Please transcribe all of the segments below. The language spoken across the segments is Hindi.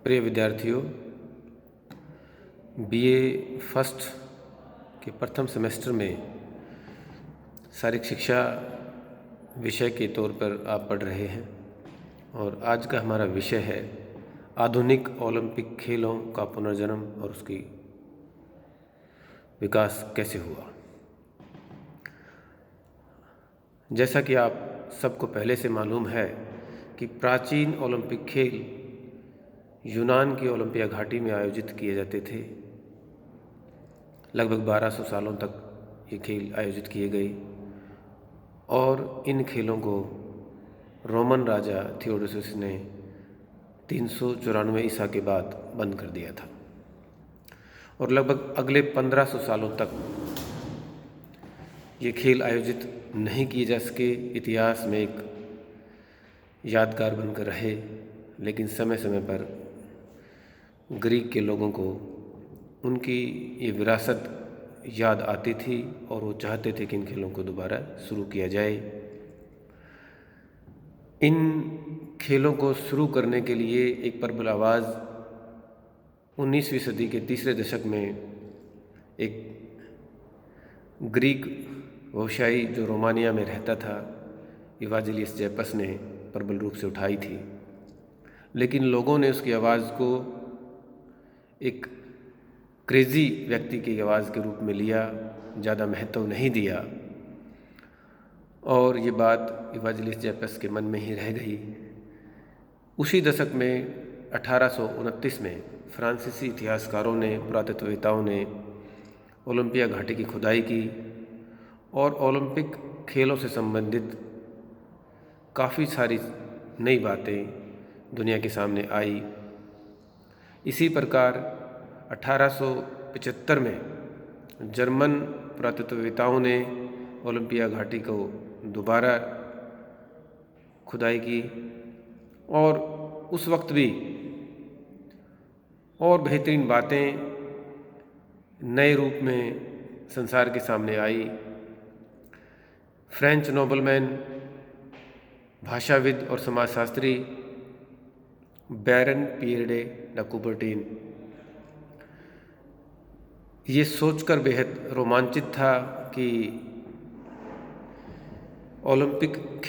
प्रिय विद्यार्थियों, बीए फर्स्ट के प्रथम सेमेस्टर में शारीरिक शिक्षा विषय के तौर पर आप पढ़ रहे हैं और आज का हमारा विषय है आधुनिक ओलंपिक खेलों का पुनर्जन्म और उसकी विकास कैसे हुआ। जैसा कि आप सबको पहले से मालूम है कि प्राचीन ओलंपिक खेल यूनान की ओलंपिया घाटी में आयोजित किए जाते थे। लगभग 1200 सालों तक ये खेल आयोजित किए गए और इन खेलों को रोमन राजा थियोडोसिस ने 394 ईसा के बाद बंद कर दिया था और लगभग अगले 1500 सालों तक ये खेल आयोजित नहीं किए जा सके। इतिहास में एक यादगार बनकर रहे, लेकिन समय समय पर ग्रीक के लोगों को उनकी ये विरासत याद आती थी और वो चाहते थे कि इन खेलों को दोबारा शुरू किया जाए। इन खेलों को शुरू करने के लिए एक प्रबल आवाज़ 19वीं सदी के तीसरे दशक में एक ग्रीक व्यवसायी जो रोमानिया में रहता था, इवाजिलियस जैपस ने प्रबल रूप से उठाई थी। लेकिन लोगों ने उसकी आवाज़ को एक क्रेज़ी व्यक्ति की आवाज़ के रूप में लिया, ज़्यादा महत्व नहीं दिया और ये बात इवाजिलियस जैपस के मन में ही रह गई। उसी दशक में 1829 में फ्रांसीसी इतिहासकारों ने, पुरातत्ववेताओं ने ओलंपिया घाटी की खुदाई की और ओलंपिक खेलों से संबंधित काफ़ी सारी नई बातें दुनिया के सामने आई। इसी प्रकार 1875 में जर्मन पुरातत्ववेताओं ने ओलंपिया घाटी को दोबारा खुदाई की और उस वक्त भी और बेहतरीन बातें नए रूप में संसार के सामने आई। फ्रेंच नोबलमैन, भाषाविद और समाजशास्त्री बैरन पियर डे ला कुबर्टीन ये सोचकर बेहद रोमांचित था कि ओलंपिक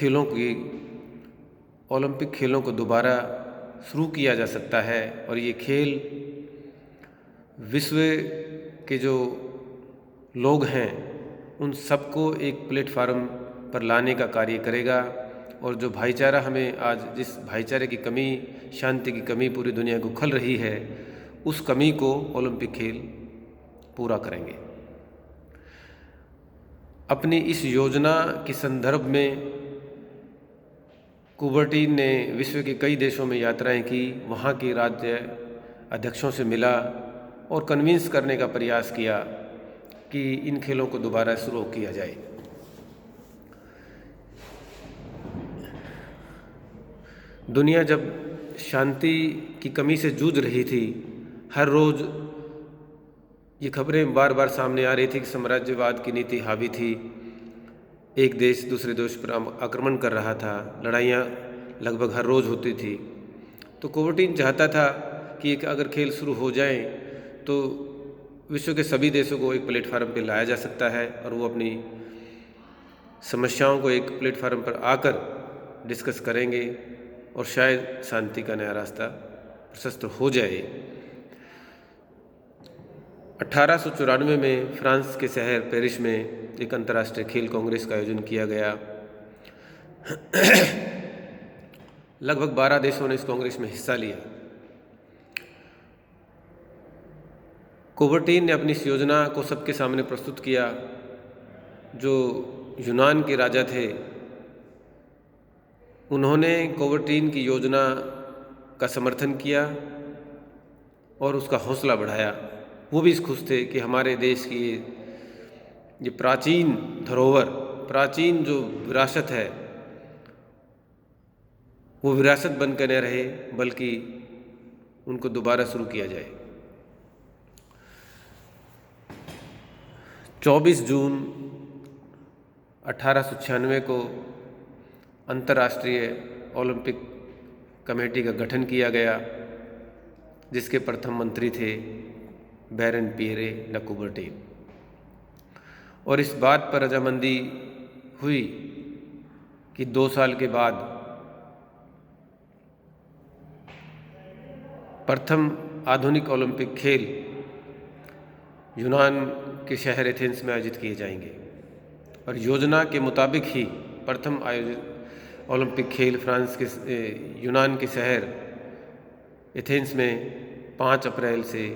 खेलों को दोबारा शुरू किया जा सकता है और ये खेल विश्व के जो लोग हैं उन सबको एक प्लेटफार्म पर लाने का कार्य करेगा और जो भाईचारा हमें आज, जिस भाईचारे की कमी, शांति की कमी पूरी दुनिया को खल रही है, उस कमी को ओलंपिक खेल पूरा करेंगे। अपनी इस योजना के संदर्भ में कुबर्टीन ने विश्व के कई देशों में यात्राएं की, वहाँ के राज्य अध्यक्षों से मिला और कन्विंस करने का प्रयास किया कि इन खेलों को दोबारा शुरू किया जाए। दुनिया जब शांति की कमी से जूझ रही थी, हर रोज़ ये खबरें बार बार सामने आ रही थी कि साम्राज्यवाद की नीति हावी थी, एक देश दूसरे देश पर आक्रमण कर रहा था, लड़ाइयाँ लगभग हर रोज़ होती थी। तो कुबर्टीन चाहता था कि अगर खेल शुरू हो जाए तो विश्व के सभी देशों को एक प्लेटफार्म पर लाया जा सकता है और वो अपनी समस्याओं को एक प्लेटफार्म पर आकर डिस्कस करेंगे और शायद शांति का नया रास्ता प्रशस्त हो जाए। 1894 में फ्रांस के शहर पेरिस में एक अंतर्राष्ट्रीय खेल कांग्रेस का आयोजन किया गया। लगभग 12 देशों ने इस कांग्रेस में हिस्सा लिया। कुबर्टीन ने अपनी इस योजना को सबके सामने प्रस्तुत किया। जो यूनान के राजा थे उन्होंने कुबर्टीन की योजना का समर्थन किया और उसका हौसला बढ़ाया। वो भी खुश थे कि हमारे देश की ये प्राचीन धरोहर, प्राचीन जो विरासत है, वो विरासत बन कर न रहे बल्कि उनको दोबारा शुरू किया जाए। 24 जून 1896 को अंतर्राष्ट्रीय ओलंपिक कमेटी का गठन किया गया जिसके प्रथम मंत्री थे बैरन पियरे ड कुबरटेन। और इस बात पर रजामंदी हुई कि 2 साल के बाद प्रथम आधुनिक ओलंपिक खेल यूनान के शहर एथेंस में आयोजित किए जाएंगे। और योजना के मुताबिक ही प्रथम आयोजित ओलंपिक खेल फ्रांस के यूनान के शहर एथेंस में 5 अप्रैल से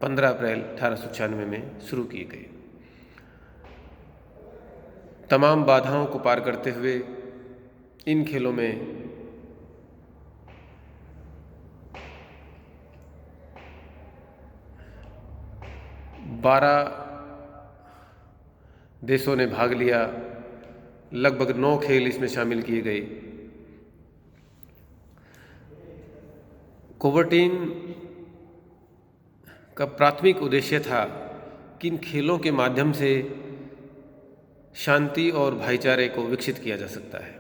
15 अप्रैल 1896 में शुरू किए गए। तमाम बाधाओं को पार करते हुए इन खेलों में 12 देशों ने भाग लिया। लगभग 9 खेल इसमें शामिल किए गए। कुबरटेन का प्राथमिक उद्देश्य था कि इन खेलों के माध्यम से शांति और भाईचारे को विकसित किया जा सकता है।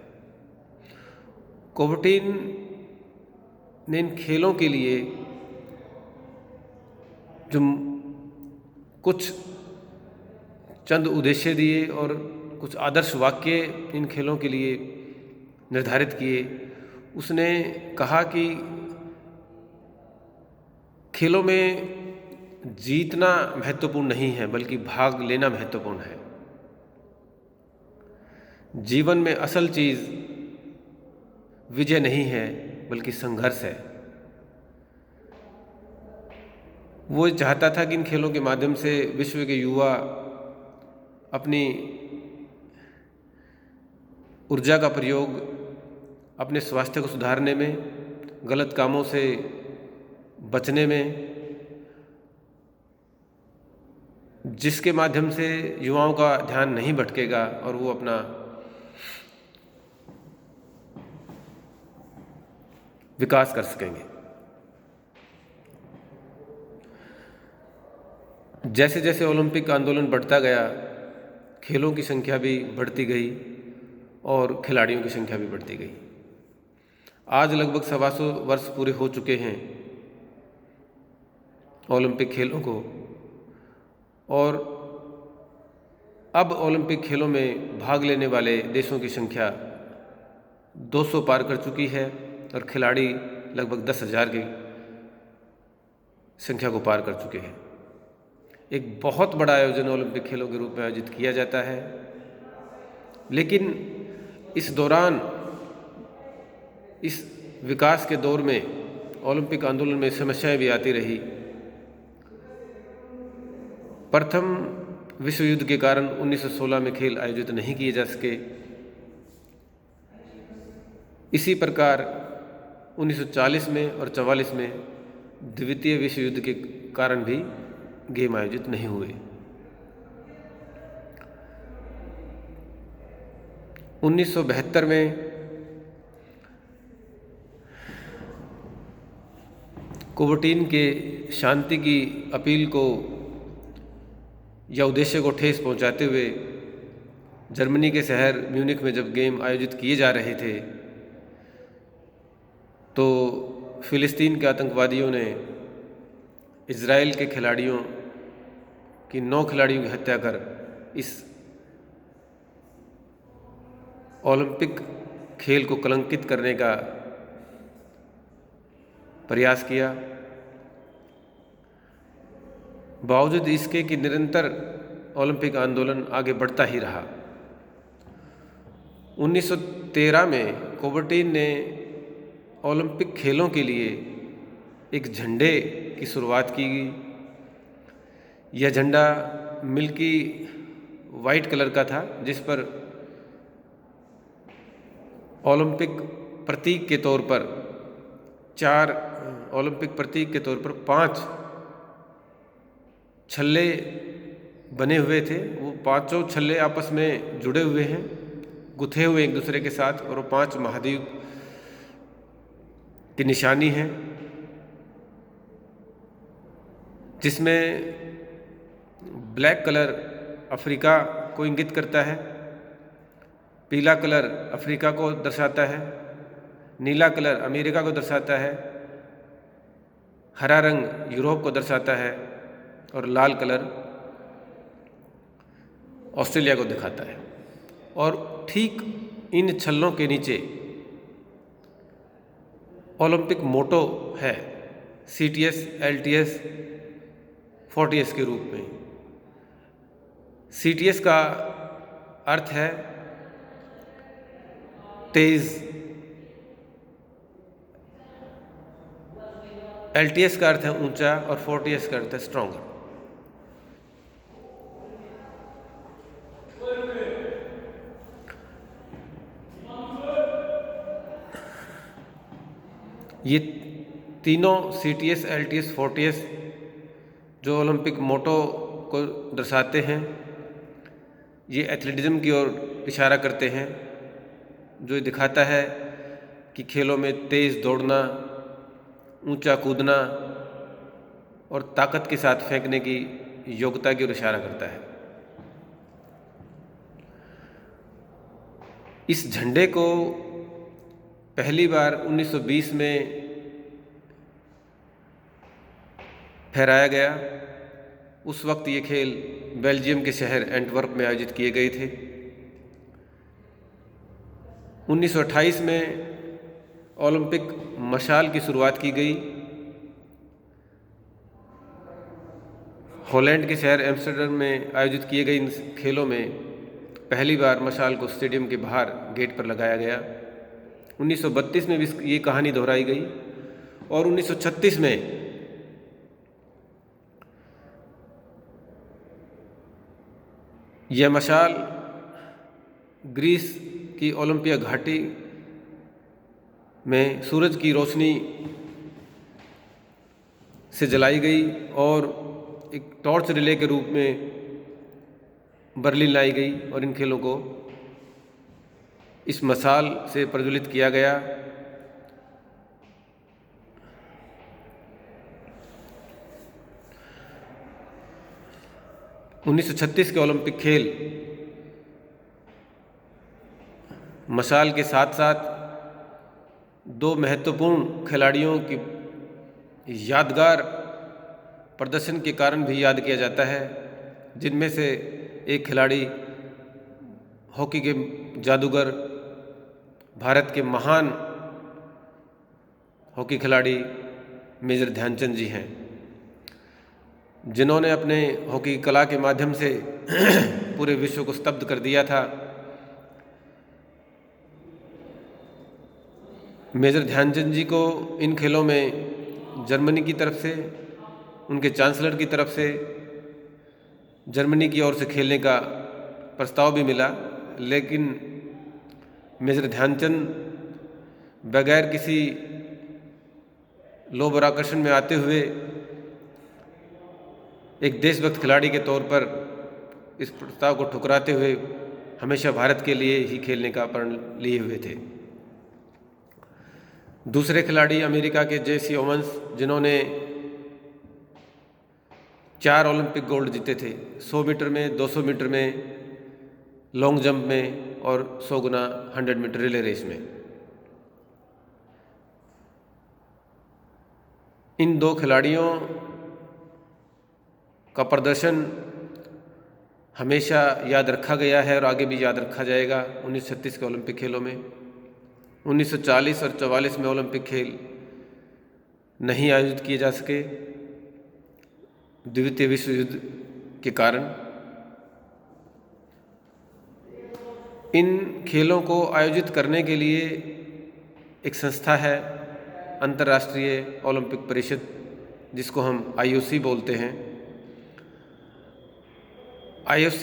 कुबरटेन ने इन खेलों के लिए जो कुछ चंद उद्देश्य दिए और कुछ आदर्श वाक्य इन खेलों के लिए निर्धारित किए। उसने कहा कि खेलों में जीतना महत्वपूर्ण नहीं है, बल्कि भाग लेना महत्वपूर्ण है। जीवन में असल चीज़ विजय नहीं है, बल्कि संघर्ष है। वो चाहता था कि इन खेलों के माध्यम से विश्व के युवा अपनी ऊर्जा का प्रयोग अपने स्वास्थ्य को सुधारने में, गलत कामों से बचने में, जिसके माध्यम से युवाओं का ध्यान नहीं भटकेगा और वो अपना विकास कर सकेंगे। जैसे जैसे ओलंपिक आंदोलन बढ़ता गया, खेलों की संख्या भी बढ़ती गई और खिलाड़ियों की संख्या भी बढ़ती गई। आज लगभग 125 वर्ष पूरे हो चुके हैं ओलंपिक खेलों को, और अब ओलंपिक खेलों में भाग लेने वाले देशों की संख्या 200 पार कर चुकी है और खिलाड़ी लगभग 10,000 की संख्या को पार कर चुके हैं। एक बहुत बड़ा आयोजन ओलंपिक खेलों के रूप में आयोजित किया जाता है, लेकिन इस दौरान, इस विकास के दौर में ओलंपिक आंदोलन में समस्याएं भी आती रही। प्रथम विश्व युद्ध के कारण 1916 में खेल आयोजित नहीं किए जा सके। इसी प्रकार 1940 में और 44 में द्वितीय विश्व युद्ध के कारण भी गेम आयोजित नहीं हुए। 1972 में कुबरटेन के शांति की अपील को या उद्देश्य को ठेस पहुंचाते हुए जर्मनी के शहर म्यूनिख में जब गेम आयोजित किए जा रहे थे, तो फिलिस्तीन के आतंकवादियों ने इजराइल के खिलाड़ियों की 9 खिलाड़ियों की हत्या कर इस ओलंपिक खेल को कलंकित करने का प्रयास किया। बावजूद इसके कि निरंतर ओलंपिक आंदोलन आगे बढ़ता ही रहा। 1913 में कुबरटेन ने ओलंपिक खेलों के लिए एक झंडे की शुरुआत की। यह झंडा मिल्की वाइट कलर का था, जिस पर ओलंपिक प्रतीक के तौर पर 4 ओलंपिक प्रतीक के तौर पर 5 छल्ले बने हुए थे। वो 5 छल्ले आपस में जुड़े हुए हैं, गुथे हुए एक दूसरे के साथ, और वो 5 महाद्वीप की निशानी है, जिसमें ब्लैक कलर अफ्रीका को इंगित करता है, पीला कलर अफ्रीका को दर्शाता है, नीला कलर अमेरिका को दर्शाता है, हरा रंग यूरोप को दर्शाता है और लाल कलर ऑस्ट्रेलिया को दिखाता है। और ठीक इन छल्लों के नीचे ओलंपिक मोटो है CTS, LTS, 40S के रूप में। CTS का अर्थ है तेज, LTS का अर्थ है ऊंचा और 40S का अर्थ है स्ट्रॉन्गर। ये तीनों CTS, LTS, 40S जो ओलंपिक मोटो को दर्शाते हैं, ये एथलेटिज्म की ओर इशारा करते हैं, जो ये दिखाता है कि खेलों में तेज़ दौड़ना, ऊंचा कूदना और ताकत के साथ फेंकने की योग्यता की ओर इशारा करता है। इस झंडे को पहली बार 1920 में फहराया गया। उस वक्त ये खेल बेल्जियम के शहर एंटवर्प में आयोजित किए गए थे। 1928 में ओलंपिक मशाल की शुरुआत की गई। हॉलैंड के शहर एम्स्टर्डम में आयोजित किए गए इन खेलों में पहली बार मशाल को स्टेडियम के बाहर गेट पर लगाया गया। 1932 में भी ये कहानी दोहराई गई और 1936 में यह मशाल ग्रीस की ओलंपिया घाटी में सूरज की रोशनी से जलाई गई और एक टॉर्च रिले के रूप में बर्लिन लाई गई और इन खेलों को इस मशाल से प्रज्वलित किया गया। उन्नीस 1936 के ओलंपिक खेल मशाल के साथ साथ दो महत्वपूर्ण खिलाड़ियों की यादगार प्रदर्शन के कारण भी याद किया जाता है, जिनमें से एक खिलाड़ी हॉकी के जादूगर, भारत के महान हॉकी खिलाड़ी मेजर ध्यानचंद जी हैं, जिन्होंने अपने हॉकी कला के माध्यम से पूरे विश्व को स्तब्ध कर दिया था। मेजर ध्यानचंद जी को इन खेलों में जर्मनी की तरफ से, उनके चांसलर की तरफ से जर्मनी की ओर से खेलने का प्रस्ताव भी मिला, लेकिन मेजर ध्यानचंद बगैर किसी लोभ और आकर्षण में आते हुए एक देशभक्त खिलाड़ी के तौर पर इस प्रस्ताव को ठुकराते हुए हमेशा भारत के लिए ही खेलने का प्रण लिए हुए थे। दूसरे खिलाड़ी अमेरिका के JC ओवंस, जिन्होंने 4 ओलंपिक गोल्ड जीते थे, 100 मीटर में, 200 मीटर में, लॉन्ग जंप में और 100 गुना 100 मीटर रिले रेस में। इन दो खिलाड़ियों का प्रदर्शन हमेशा याद रखा गया है और आगे भी याद रखा जाएगा। 1936 के ओलंपिक खेलों में 1940 और 44 में ओलंपिक खेल नहीं आयोजित किए जा सके द्वितीय विश्व युद्ध के कारण। इन खेलों को आयोजित करने के लिए एक संस्था है, अंतर्राष्ट्रीय ओलंपिक परिषद, जिसको हम IOC बोलते हैं। IOC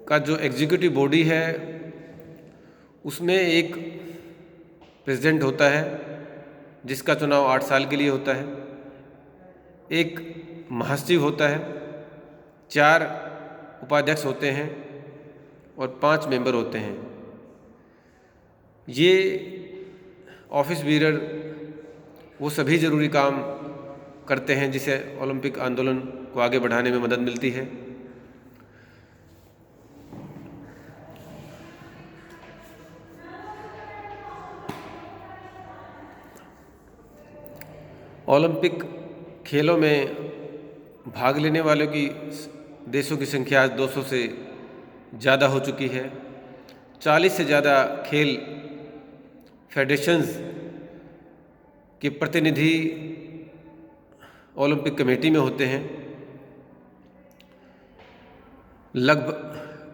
का जो एग्जीक्यूटिव बॉडी है, उसमें एक प्रेसिडेंट होता है जिसका चुनाव 8 साल के लिए होता है, एक महासचिव होता है, 4 उपाध्यक्ष होते हैं और 5 मेंबर होते हैं। ये ऑफिस बीरर वो सभी ज़रूरी काम करते हैं जिससे ओलंपिक आंदोलन को आगे बढ़ाने में मदद मिलती है। ओलंपिक खेलों में भाग लेने वालों की देशों की संख्या आज 200 से ज़्यादा हो चुकी है। 40 से ज़्यादा खेल फेडरेशंस के प्रतिनिधि ओलंपिक कमेटी में होते हैं। लगभग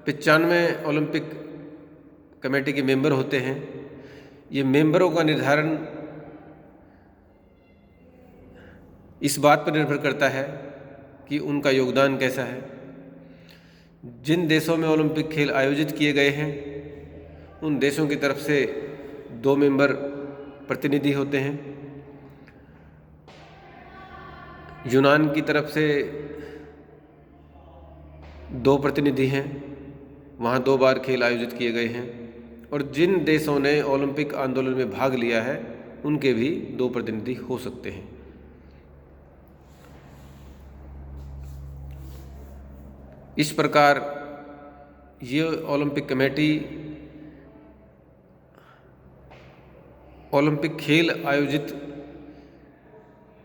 95 ओलंपिक कमेटी के मेंबर होते हैं। ये मेंबरों का निर्धारण इस बात पर निर्भर करता है कि उनका योगदान कैसा है। जिन देशों में ओलंपिक खेल आयोजित किए गए हैं उन देशों की तरफ से 2 मेंबर प्रतिनिधि होते हैं। यूनान की तरफ से 2 प्रतिनिधि हैं, वहाँ 2 बार खेल आयोजित किए गए हैं। और जिन देशों ने ओलंपिक आंदोलन में भाग लिया है उनके भी 2 प्रतिनिधि हो सकते हैं। इस प्रकार ये ओलंपिक कमेटी ओलंपिक खेल आयोजित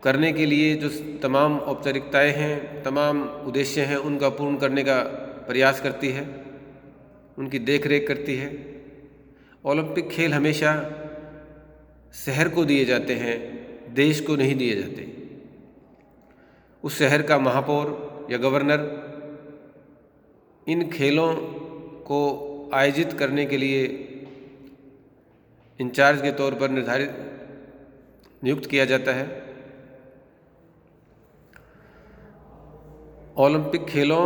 करने के लिए जो तमाम औपचारिकताएं हैं, तमाम उद्देश्य हैं, उनका पूर्ण करने का प्रयास करती है, उनकी देखरेख करती है। ओलंपिक खेल हमेशा शहर को दिए जाते हैं, देश को नहीं दिए जाते। उस शहर का महापौर या गवर्नर इन खेलों को आयोजित करने के लिए इंचार्ज के तौर पर नियुक्त किया जाता है। ओलंपिक खेलों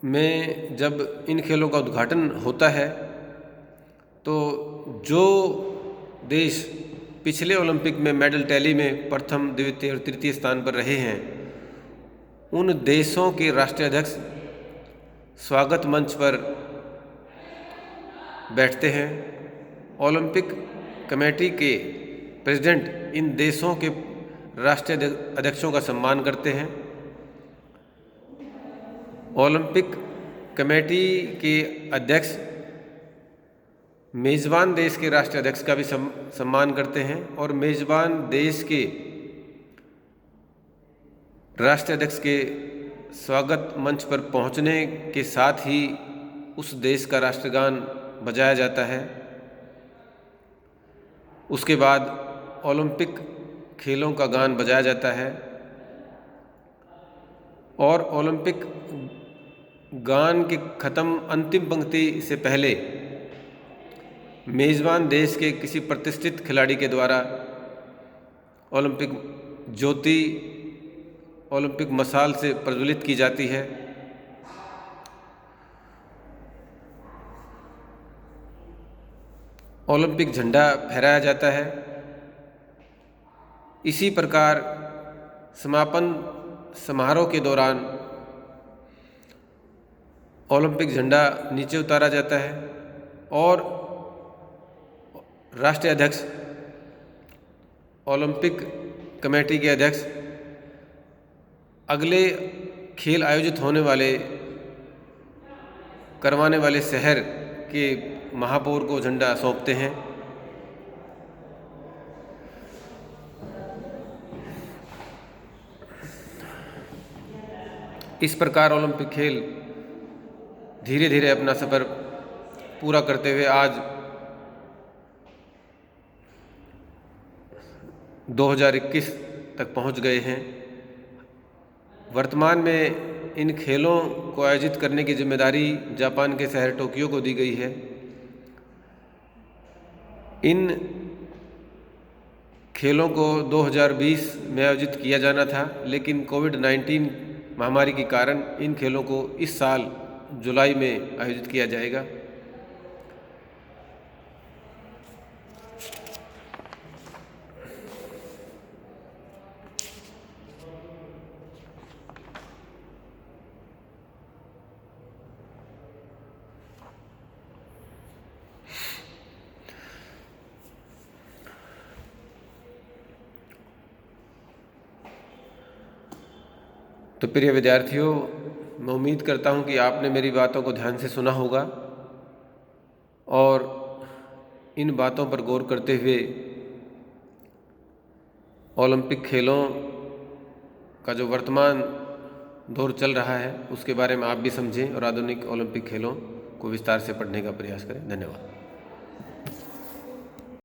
में जब इन खेलों का उद्घाटन होता है तो जो देश पिछले ओलंपिक में मेडल टैली में प्रथम, द्वितीय और तृतीय स्थान पर रहे हैं उन देशों के राष्ट्रीय अध्यक्ष स्वागत मंच पर बैठते हैं। ओलंपिक कमेटी के प्रेसिडेंट इन देशों के राष्ट्रीय अध्यक्षों का सम्मान करते हैं। ओलंपिक कमेटी के अध्यक्ष मेज़बान देश के राष्ट्रीय अध्यक्ष का भी सम्मान करते हैं और मेज़बान देश के राष्ट्रीय अध्यक्ष के स्वागत मंच पर पहुंचने के साथ ही उस देश का राष्ट्रगान बजाया जाता है। उसके बाद ओलंपिक खेलों का गान बजाया जाता है और ओलंपिक गान के ख़त्म अंतिम पंक्ति से पहले मेज़बान देश के किसी प्रतिष्ठित खिलाड़ी के द्वारा ओलंपिक ज्योति ओलंपिक मशाल से प्रज्वलित की जाती है। ओलंपिक झंडा फहराया जाता है। इसी प्रकार समापन समारोह के दौरान ओलंपिक झंडा नीचे उतारा जाता है और राष्ट्रीय अध्यक्ष, ओलंपिक कमेटी के अध्यक्ष अगले खेल आयोजित करवाने वाले शहर के महापौर को झंडा सौंपते हैं। इस प्रकार ओलंपिक खेल धीरे धीरे अपना सफ़र पूरा करते हुए आज 2021 तक पहुंच गए हैं। वर्तमान में इन खेलों को आयोजित करने की जिम्मेदारी जापान के शहर टोक्यो को दी गई है। इन खेलों को 2020 में आयोजित किया जाना था, लेकिन कोविड-19 महामारी के कारण इन खेलों को इस साल जुलाई में आयोजित किया जाएगा। तो प्रिय विद्यार्थियों, मैं उम्मीद करता हूँ कि आपने मेरी बातों को ध्यान से सुना होगा और इन बातों पर गौर करते हुए ओलंपिक खेलों का जो वर्तमान दौर चल रहा है उसके बारे में आप भी समझें और आधुनिक ओलंपिक खेलों को विस्तार से पढ़ने का प्रयास करें। धन्यवाद।